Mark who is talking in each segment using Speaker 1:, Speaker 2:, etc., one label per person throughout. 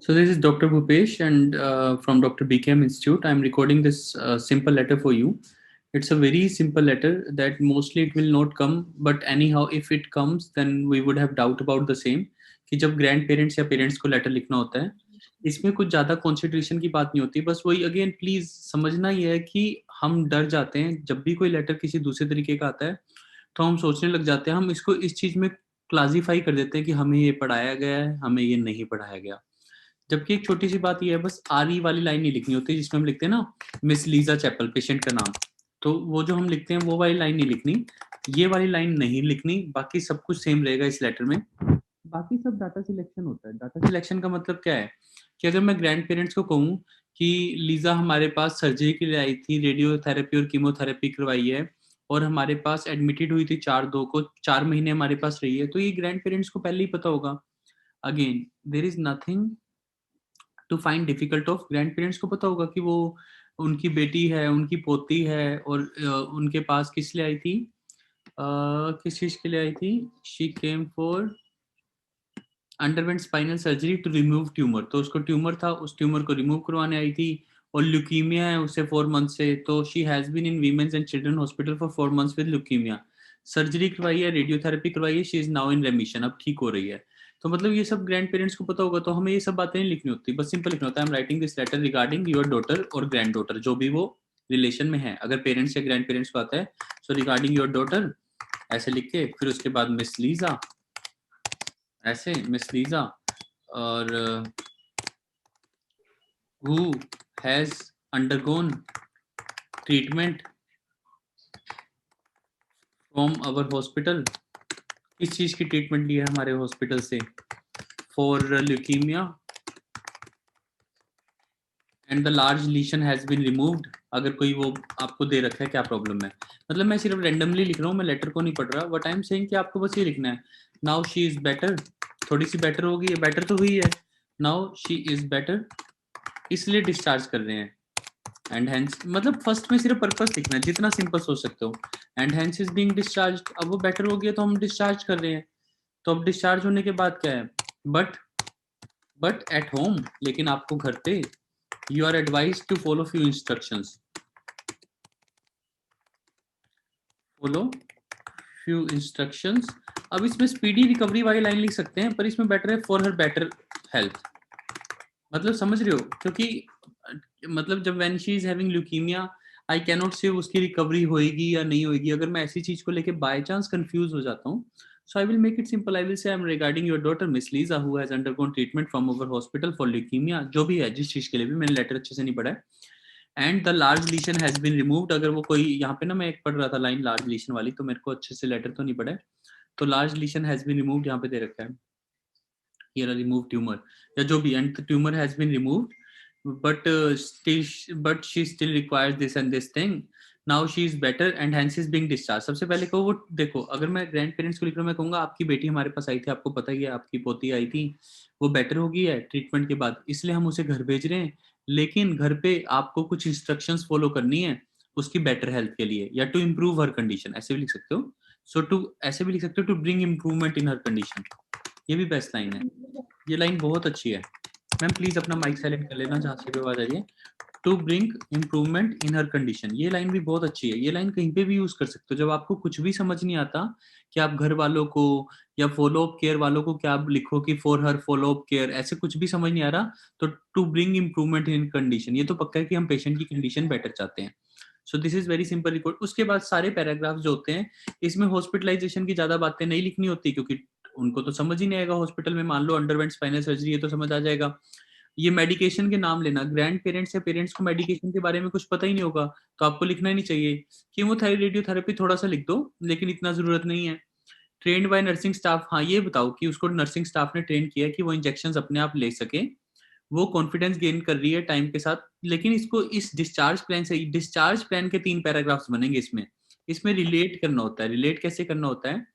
Speaker 1: So this is Dr. Bhupesh and from Dr. BKM Institute. I'm recording this simple letter for you. It's a very simple letter that mostly it will not come, but anyhow, if it comes, then we would have doubt about the same. कि जब grand parents या parents को letter लिखना होता है, इसमें कुछ ज़्यादा कॉन्सेंट्रेशन की बात नहीं होती, बस वही अगेन प्लीज़ समझना ये है कि हम डर जाते हैं जब भी कोई लेटर किसी दूसरे तरीके का आता है, तो हम सोचने लग जाते हैं, हम इसको इस चीज़ में क्लासीफाई कर देते हैं कि हमें ये पढ़ाया गया है, हमें ये नहीं पढ़ाया गया। जबकि एक छोटी सी बात ये है, बस आर वाली लाइन नहीं लिखनी होती जिसमें हम लिखते हैं ना मिस लीजा चैपल पेशेंट का नाम, तो वो जो हम लिखते हैं वो वाली लाइन नहीं लिखनी, ये वाली लाइन नहीं लिखनी, बाकी सब कुछ सेम रहेगा इस लेटर में। बाकी सब डाटा सिलेक्शन होता है। डाटा सिलेक्शन का मतलब क्या है कि अगर मैं ग्रैंड पेरेंट्स को कहूँ कि लीजा हमारे पास सर्जरी के लिए आई थी, रेडियोथेरेपी और कीमोथेरेपी करवाई है और हमारे पास एडमिटेड हुई थी 4/2 को, 4 महीने हमारे पास रही है, तो ये ग्रैंड पेरेंट्स को पहले ही पता होगा। Again there is nothing to find difficult of, grandparents को पता होगा कि वो उनकी बेटी है, उनकी पोती है और उनके पास किस लिए आई थी, किस चीज के लिए आई थी, she came for underwent spinal surgery to remove tumour, तो उसको ट्यूमर था, उस ट्यूमर को रिमूव करवाने आई थी और ल्यूकीमिया है उसे 4 मंथ से, तो she has been in women's and children hospital for 4 months with leukaemia, surgery करवाई है, रेडियोथेरेपी करवाई है, she is now in remission, अब ठीक हो रही है। तो मतलब ये सब ग्रैंड पेरेंट्स को पता होगा, तो हमें ये सब बातें नहीं लिखनी होती, बस सिंपल लिखना होता है I am writing this letter regarding your daughter और ग्रैंड डॉटर, जो भी वो रिलेशन में है, अगर पेरेंट्स या ग्रैंड पेरेंट्स को आता है, सो रिगार्डिंग योर डॉटर ऐसे लिख के, फिर उसके बाद मिस लीजा, ऐसे मिस लीजा, और who has undergone treatment from our hospital, किस चीज की ट्रीटमेंट ली है हमारे हॉस्पिटल से, for leukaemia, and the large lesion has been removed, अगर कोई वो आपको दे रखा है क्या प्रॉब्लम है, मतलब मैं सिर्फ रेंडमली लिख रहा हूँ, मैं लेटर को नहीं पढ़ रहा, बट आई एम सेइंग कि आपको बस ये लिखना है, नाउ शी इज बेटर, थोड़ी सी बेटर होगी, बेटर तो हुई है, नाउ शी इज बेटर, इसलिए डिस्चार्ज कर रहे हैं, एंड हेंस, मतलब फर्स्ट में सिर्फ पर्पस लिखना है, जितना सिंपल सोच सकते हो, and hence is being discharge, अब वो बेटर हो गया तो हम डिस्चार्ज कर रहे हैं, तो अब डिस्चार्ज होने के बाद क्या है, बट एट होम, लेकिन आपको घर पे, you are advise to follow few instructions, follow few instructions. अब इसमें स्पीडी रिकवरी वाली लाइन लिख सकते हैं, पर इसमें बेटर है फॉर हर बेटर हेल्थ, मतलब समझ रहे हो, क्योंकि मतलब जब when she is having leukaemia, I can not से उसकी रिकवरी होएगी या नहीं होएगी, अगर मैं ऐसी चीज को लेके बाय चांस कंफ्यूज हो जाता हूँ, so I will make it simple, I will say I am regarding your daughter miss Lisa who has undergone treatment from our hospital for leukemia, जो भी है जिस चीज के लिए भी, मैंने लेटर अच्छे से नहीं पढ़ा है, and the large lesion has been removed, अगर वो कोई यहाँ पे ना मैं एक पढ़ रहा था लाइन लार्ज लीशन वाली, तो मेरे को अच्छे से लेटर तो नहीं पढ़ा है, तो large lesion has been removed यहाँ पे दे रखा है, here a removed tumor या जो भी, and the tumor has been removed, but she still requires this and this thing, now she is better and hence is being discharged। सबसे पहले को वो देखो, अगर मैं ग्रैंड पेरेंट्स को लिख रहा हूँ, मैं कहूंगा आपकी बेटी हमारे पास आई थी, आपको पता ही है, आपकी पोती आई थी, वो बेटर हो गई है ट्रीटमेंट के बाद, इसलिए हम उसे घर भेज रहे हैं, लेकिन घर पे आपको कुछ इंस्ट्रक्शंस फॉलो करनी है उसकी बेटर हेल्थ के लिए, या टू इम्प्रूव हर कंडीशन, ऐसे भी लिख सकते हो, सो टू, ऐसे भी लिख सकते हो to bring improvement in her condition, ये भी बेस्ट लाइन है, ये लाइन बहुत अच्छी है। मैम प्लीज अपना माइक साइलेंट कर लेना जहाँ से भी आवाज आ रही है, to bring improvement in her condition, ये लाइन भी बहुत अच्छी है, ये लाइन कहीं पे भी यूज कर सकते हो, जब आपको कुछ भी समझ नहीं आता कि आप घर वालों को या फॉलो अप केयर वालों को क्या आप लिखो कि for her follow up care, ऐसे कुछ भी समझ नहीं आ रहा, तो to bring improvement in condition, ये तो पक्का है कि हम पेशेंट की कंडीशन बेटर चाहते हैं, so this is very simple record. उसके बाद सारे पैराग्राफ जो होते हैं, इसमें हॉस्पिटलाइजेशन की ज्यादा बातें नहीं लिखनी होती, क्योंकि उनको तो समझ ही नहीं आएगा, हॉस्पिटल में मान लो अंडरवेंट स्पाइनल सर्जरी, ये तो समझ आ जाएगा। ये मेडिकेशन के नाम लेना, ग्रैंड पेरेंट्स या पेरेंट्स को मेडिकेशन के बारे में कुछ पता ही नहीं होगा, तो आपको लिखना ही नहीं चाहिए, कीमोथेरेपी रेडियोथेरेपी थोड़ा सा लिख दो, लेकिन इतना जरूरत नहीं है। ट्रेंड बाय नर्सिंग स्टाफ, हाँ ये बताओ कि उसको नर्सिंग स्टाफ ने ट्रेन किया कि वो इंजेक्शन अपने आप ले सके, वो कॉन्फिडेंस गेन कर रही है टाइम के साथ, लेकिन इसको इस डिस्चार्ज प्लान से, डिस्चार्ज प्लान के 3 पैराग्राफ्स बनेंगे इसमें, इसमें रिलेट करना होता है, रिलेट कैसे करना होता है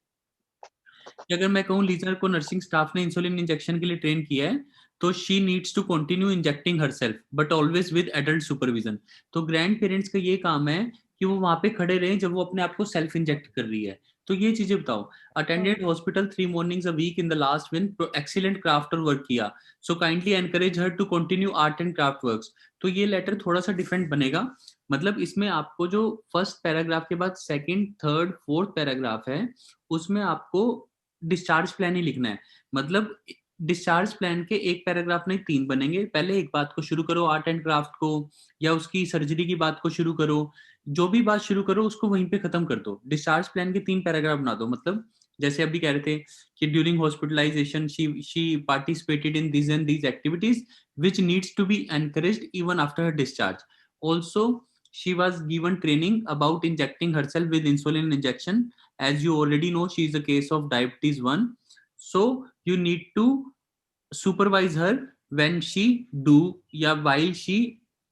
Speaker 1: कि अगर मैं कहूँ लीजर को नर्सिंग स्टाफ ने इंसुलिन इंजेक्शन के लिए ट्रेन किया है, तो she needs to continue injecting herself but always with adult supervision, तो ग्रैंड पेरेंट्स का ये काम है कि वो वहां पे खड़े रहे जब वो अपने आप को सेल्फ इंजेक्ट कर रही है, तो ये चीजें बताओ. Attended hospital 3 mornings a week in the last week, excellent craft और वर्क किया, so kindly encourage her to continue art and craft works. तो ये लेटर थोड़ा सा डिफरेंट बनेगा. मतलब इसमें आपको जो फर्स्ट पैराग्राफ के बाद सेकंड, थर्ड, फोर्थ पैराग्राफ है, उसमें आपको डिस्चार्ज प्लान ही लिखना है. मतलब डिस्चार्ज प्लान के एक पैराग्राफ नहीं 3 बनेंगे. पहले एक बात को शुरू करो, आर्ट एंड क्राफ्ट को, या उसकी सर्जरी की बात को शुरू करो. जो भी बात शुरू करो उसको वहीं पे खत्म कर दो. डिस्चार्ज प्लान के 3 पैराग्राफ बना दो. मतलब जैसे अभी कह रहे थे कि during hospitalisation she participated in this and these activities which needs to be encouraged even after her discharge. Also, she was given training about injecting herself with insulin injection. As you already know, she is a case of diabetes 1. So you need to supervise her when she do, yeah, while she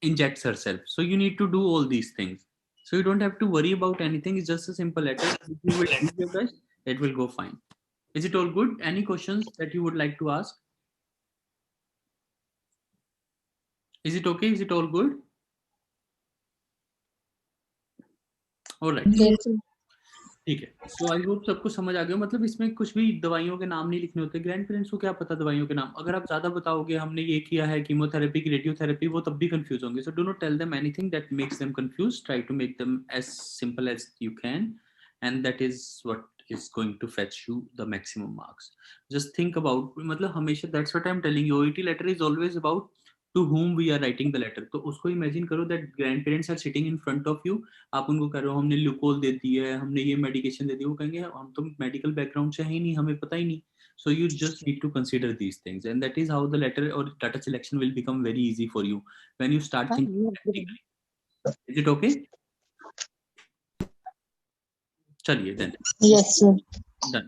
Speaker 1: injects herself. So you need to do all these things. So you don't have to worry about anything. It's just a simple letter. If you will do your best, it will go fine. Is it all good? Any questions that you would like to ask? Is it okay? Is it all good? All right.
Speaker 2: Yes.
Speaker 1: ठीक है. सो I hope सबको समझ आ गया. मतलब इसमें कुछ भी दवाइयों के नाम नहीं लिखने होते. ग्रैंड पेरेंट्स को क्या पता दवाइयों के नाम. अगर आप ज्यादा बताओगे हमने ये किया है, कीमोथेरेपी की, रेडियोथेरेपी, वो तब भी कंफ्यूज होंगे. So do not tell them anything that makes them confuse. Try to make them as simple as you can, and that is what is going to fetch you the maximum marks. Just think about, मतलब हमेशा, that's what I'm telling you, OET letter is always about to whom we are writing the letter. तो उसको imagine करो that grandparents are sitting in front of you. आप उनको कह रहे हो हमने ग्लूकोज दे दी है, हमने ये मेडिकेशन दे दी. वो कहेंगे हम तो मेडिकल बैकग्राउंड से है ही नहीं, हमें पता ही नहीं. So you just need to consider these things, and that is how the letter or data selection will become very easy for you when you start thinking practically. Is it okay? चलिए then.
Speaker 2: Yes, sir.
Speaker 1: Done.